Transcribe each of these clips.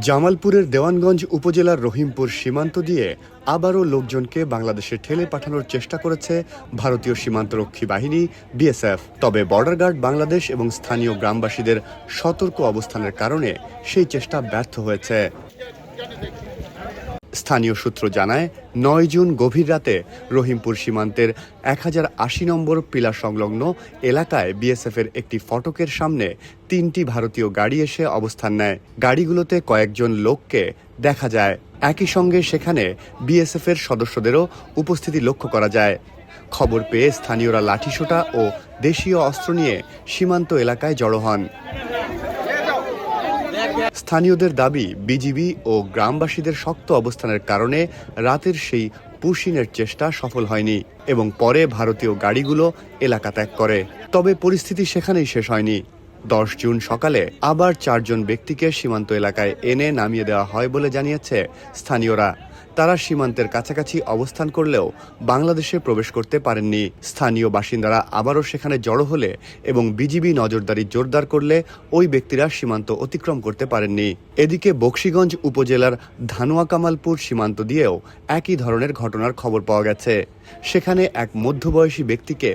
জামালপুরের দেওয়ানগঞ্জ উপজেলার রহিমপুর সীমান্ত দিয়ে আবারও লোকজনকে বাংলাদেশে ঠেলে পাঠানোর চেষ্টা করেছে ভারতীয় সীমান্তরক্ষী বাহিনী বিএসএফ। তবে বর্ডার গার্ড বাংলাদেশ এবং স্থানীয় গ্রামবাসীদের সতর্ক অবস্থানের কারণে সেই চেষ্টা ব্যর্থ হয়েছে। স্থানীয় সূত্র জানায়, ৯ জুন গভীর রাতে রহিমপুর সীমান্তের 1080 নম্বর পিলার সংলগ্ন এলাকায় বিএসএফের একটি ফটকের সামনে ৩টি ভারতীয় গাড়ি এসে অবস্থান নেয়। গাড়িগুলোতে কয়েকজন লোককে দেখা যায়। একই সঙ্গে সেখানে বিএসএফের সদস্যদেরও উপস্থিতি লক্ষ্য করা যায়। খবর পেয়ে স্থানীয়রা লাঠিসোঁটা ও দেশীয় অস্ত্র নিয়ে সীমান্ত এলাকায় জড়ো হন। স্থানীয়দের দাবি, বিজিবি ও গ্রামবাসীদের শক্ত অবস্থানের কারণে রাতের সেই পুশিনের চেষ্টা সফল হয়নি এবং পরে ভারতীয় গাড়িগুলো এলাকা ত্যাগ করে। তবে পরিস্থিতি সেখানেই শেষ হয়নি। ১০ জুন সকালে আবার ৪ জন ব্যক্তিকে সীমান্ত এলাকায় এনে নামিয়ে দেওয়া হয় বলে জানিয়েছে স্থানীয়রা। তারা সীমান্তের কাছাকাছি অবস্থান করলেও বাংলাদেশে প্রবেশ করতে পারেননি। স্থানীয় বাসিন্দারা আবারও সেখানে জড়ো হলে এবং বিজিবি নজরদারি জোরদার করলে ওই ব্যক্তিরা সীমান্ত অতিক্রম করতে পারেননি। এদিকে বকশীগঞ্জ উপজেলার ধানুয়া কামালপুর সীমান্ত দিয়েও একই ধরনের ঘটনার খবর পাওয়া গেছে। সেখানে এক মধ্যবয়সী ব্যক্তিকে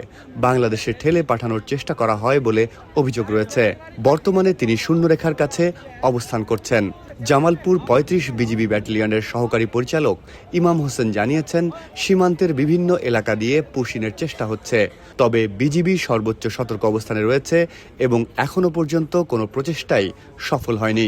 বাংলাদেশে ঠেলে পাঠানোর চেষ্টা করা হয় বলে অভিযোগ রয়েছে। বর্তমানে তিনি শূন্যরেখার কাছে অবস্থান করছেন। জামালপুর ৩৫ বিজিবি ব্যাটালিয়নের সহকারী পরিচালক ইমাম হোসেন জানিয়েছেন, সীমান্তের বিভিন্ন এলাকা দিয়ে পুশিনের চেষ্টা হচ্ছে। তবে বিজিবি সর্বোচ্চ সতর্ক অবস্থানে রয়েছে এবং এখনো পর্যন্ত কোনো প্রচেষ্টাই সফল হয়নি।